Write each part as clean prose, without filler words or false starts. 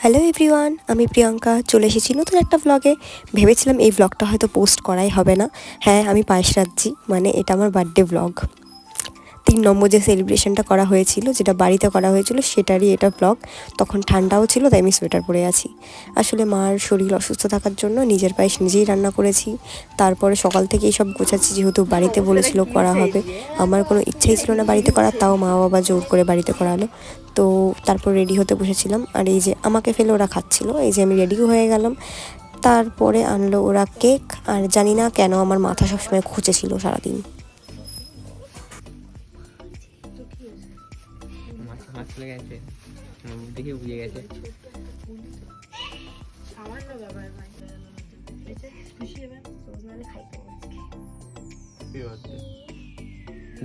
Hello everyone, আমি প্রিয়াঙ্কা চলে এসেছি নতুন একটা ব্লগে। ভেবেছিলাম এই ব্লগটা হয়তো পোস্ট করাই হবে না। হ্যাঁ, আমি পায়েস রাঁধছি, মানে এটা আমার বার্থডে ব্লগ। 3 নম্বর যে সেলিব্রেশনটা করা হয়েছিল, যেটা বাড়িতে করা হয়েছিল, সেটারই এটা ব্লগ। তখন ঠান্ডাও ছিল, তাই আমি সোয়েটার পরে আছি। আসলে মার শরীর অসুস্থ থাকার জন্য নিজের পায়েস নিজেই রান্না করেছি। তারপরে সকাল থেকে এইসব গোছাচ্ছি, যেহেতু বাড়িতে বলেছিল করা হবে। আমার কোনো ইচ্ছাই ছিল না বাড়িতে করার, তাও মা বাবা জোর করে বাড়িতে করালো। তো তারপর রেডি হতে বসেছিলাম, আর এই যে আমাকে ফেলে ওরা খাচ্ছিল, এই যে আমি রেডিও হয়ে গেলাম। তারপরে আনলো ওরা কেক, আর জানি না কেন আমার মাথা সবসময় খুঁজেছিল সারাদিন। মাছ লেগে গেছে, দেখে বুঝে গেছে।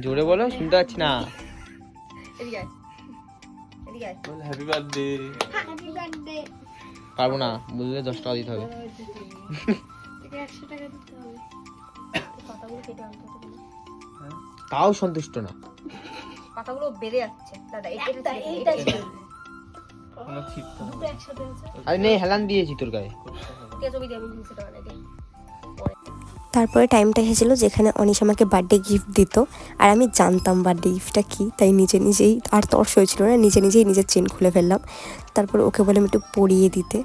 জোরে বলো, শুনতে পাচ্ছি না। Happy birthday. পারবো না, বুঝলে 10 টাকা দিতে হবে। তাও সন্তুষ্ট না। পাতাগুলো বেড়ে যাচ্ছে দাদা। আরে নেই, হেলান দিয়েছি তোর গায়ে। তারপরে টাইমটা এসেছিলো যেখানে অনিশ আমাকে বার্থডে গিফট দিত, আর আমি জানতাম বার্থডে গিফটটা কী, তাই নিজেই আর তর্স হয়েছিল না, নিজেই নিজের চেন খুলে ফেললাম। তারপর ওকে বললাম একটু পরিয়ে দিতে।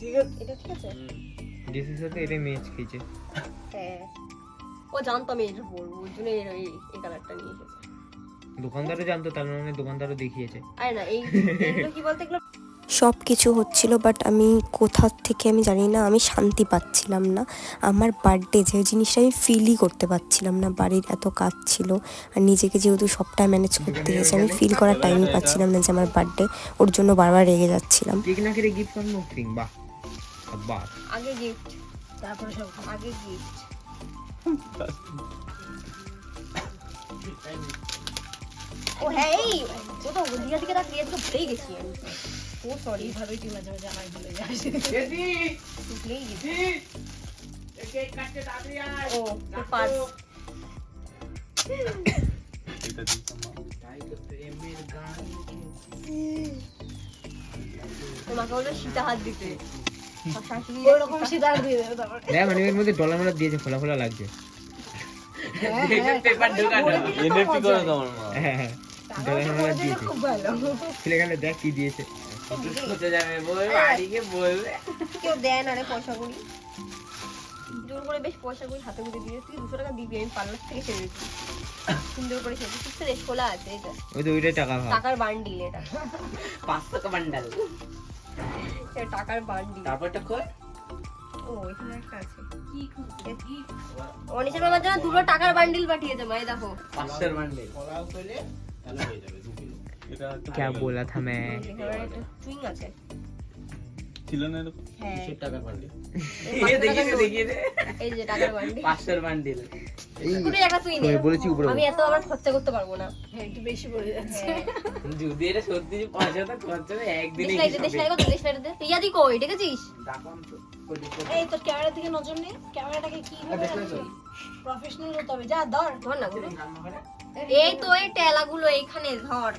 ঠিক আছে। এটা ঠিক আছে। ডিসির সাথে এটা ম্যাচ খেয়েছে। হ্যাঁ, ও জানতো আমি এটা পরবো, ওই জন্য এই কালারটা নিয়ে এসেছে। দোকানদারও জানতো, তার মানে দোকানদারও দেখিয়েছে। আরে না, এইগুলো কি বলতে এগুলো সব কিছু হচ্ছিল, বাট আমি কোথা থেকে আমি জানি না, আমি শান্তি পাচ্ছিলাম না। আমার বার্থডে যে জিনিসটা আমি ফিলই করতে পারছিলাম না। বাড়ির এত কাজ ছিল, আর নিজেকে যেহেতু সবটা ম্যানেজ করতে গেছে, আমি ফিল করার টাইমই পাচ্ছিলাম না যে আমার বার্থডে। ওর জন্য বারবার রেগে যাচ্ছিলাম। কেক না কেটে গিফট করনো থিং, বাহ বাহ। আগে গিফট, তারপরে সব আগে গিফট। ও হ্যাঁ, ও তো দিঘা থেকে তাকিয়ে তো ভুলেই গেছি আমি। ও সরি, ভালোই তুই মাঝে মাঝে আমার ভুলে যাস। ভুলেই গেছি। কেক কাটতে তাড়াতাড়ি আয়। ও পার্স। এটা দিতাম না। তাই তো প্রেমের গান। তোমাকে বললো সীতা হাত দিতে। ওরকম সীতা হাত দিয়ে দেবে তারপর। দেখ মানে এর মধ্যে ডলার মালা দিয়েছে, খোলা খোলা লাগছে। পেপার ঢোকানো এনএফটি করে তোমার মা। হ্যাঁ, ডলার মালা দিয়েছে। খুব ভালো। ছেলে গেলে দেখ কি দিয়েছে। হতে যাবে বল, বাড়িকে বলবে। কেউ দেয় না রে পয়সা করি। জোর করে বেশ পয়সা করি হাতে করে দিয়ে, তুই 200 টাকা দিবি, আমি পার্লার থেকে ছেড়ে দিচ্ছি। সুন্দর করে ছেড়ে দিচ্ছি, রে খোলা আছে এটা। ওই তো ওইটাই টাকা ভাগ। টাকার বান্ডিল এটা। 5 টাকা বান্ডাল। এটা টাকার বান্ডিল। তারপরটা কই? ও এখানে একটা আছে। কি খুঁজছিস? অনিশের বাবার জন্য দুটো টাকার বান্ডিল পাঠিয়েছে ভাই, দেখো। 500 এর বান্ডেল। কলাও কইলে তাহলে হয়ে যাবে 2 কিলো। এটা क्या बोला था मैं? চুইং আছে। ছিল না এরকম? হ্যাঁ। 200 টাকার বান্ডেল। দেখিয়ে দে। এই যে টাকার বান্ডিল। 500 এর বান্ডেল। পুরো একটা তুই নে। বলেছি উপরে। আমি এত আবার খরচা করতে পারবো না। হ্যাঁ, একটু বেশি পড়ে যাচ্ছে। যদি এটা সত্যি 500 টাকা খরচা হবে একদিনে। দেশ লাইট দে। ইয়াদি কই দেখেছিস? দাম তো। এই তোর ক্যামেরার দিকে নজর নেই, ক্যামেরাটাকে কি ভাবে রাখছিস? প্রফেশনাল হতে হবে, যা ধর। ধর না গুলো। এই তো এই টেলাগুলো এইখানে ধর।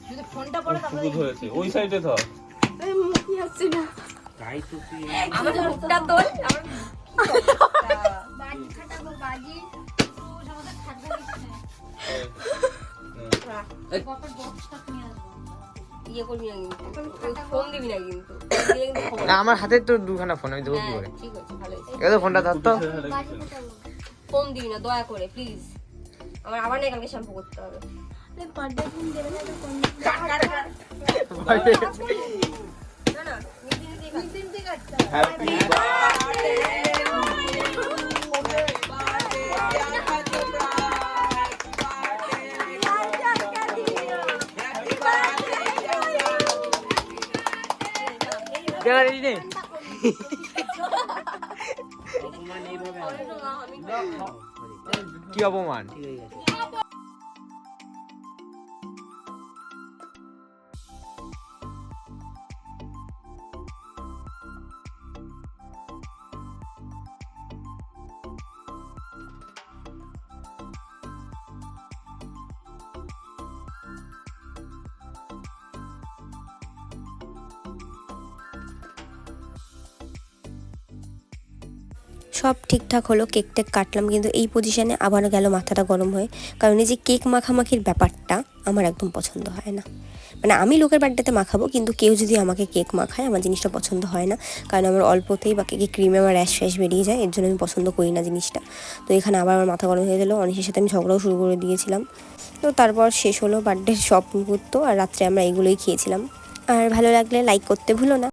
যদি ফোনটা পড়ে তাহলে হয়েছে ওই সাইডে ধর। এই মুখই আসছে না। তাই তো তুই আমার মুখটা তোল। আমার বাজি খাটাবো, বাজি তুই আমাদের খাটবে দিচ্ছে কপার বক্সটা নিয়ে আসবো। ইয়ে করবি না কিন্তু, ফোন দিবি না কিন্তু। দিলে কিন্তু খবর। না, আমার হাতে তো দুখানা ফোন, আমি দেবো কি করে? ঠিক আছে, ভালো হয়েছে। এই তো ফোনটা ধর তো। বাজি খাটাবো। ফোন দিবি না দয়া করে প্লিজ। আমার আবার না কালকে শ্যাম্পু করতে হবে। এই বার্থডে ফোন দেবে না তো কোন না না, দিন থেকে কাটতে হ্যাপি কি অপমান! ঠিক আছে। সব ঠিকঠাক হলো, কেক টেক কাটলাম, কিন্তু এই পজিশনে আবার গেল মাথাটা গরম হয়ে। কারণ এই যে কেক মাখামাখির ব্যাপারটা আমার একদম পছন্দ হয় না। মানে আমি লোকের বার্থডেতে মাখাবো, কিন্তু কেউ যদি আমাকে কেক মাখায় আমার জিনিসটা পছন্দ হয় না। কারণ আমার অল্পতেই বা কেকে ক্রিমে আমার র্যাশ ফ্যাশ বেরিয়ে যায়, এর জন্য আমি পছন্দ করি না জিনিসটা। তো এখানে আবার আমার মাথা গরম হয়ে গেলো, অনিশের সাথে আমি ঝগড়াও শুরু করে দিয়েছিলাম। তো তারপর শেষ হলো বার্থডের সব মুহূর্ত, আর রাত্রে আমরা এগুলোই খেয়েছিলাম। আর ভালো লাগলে লাইক করতে ভুলো না।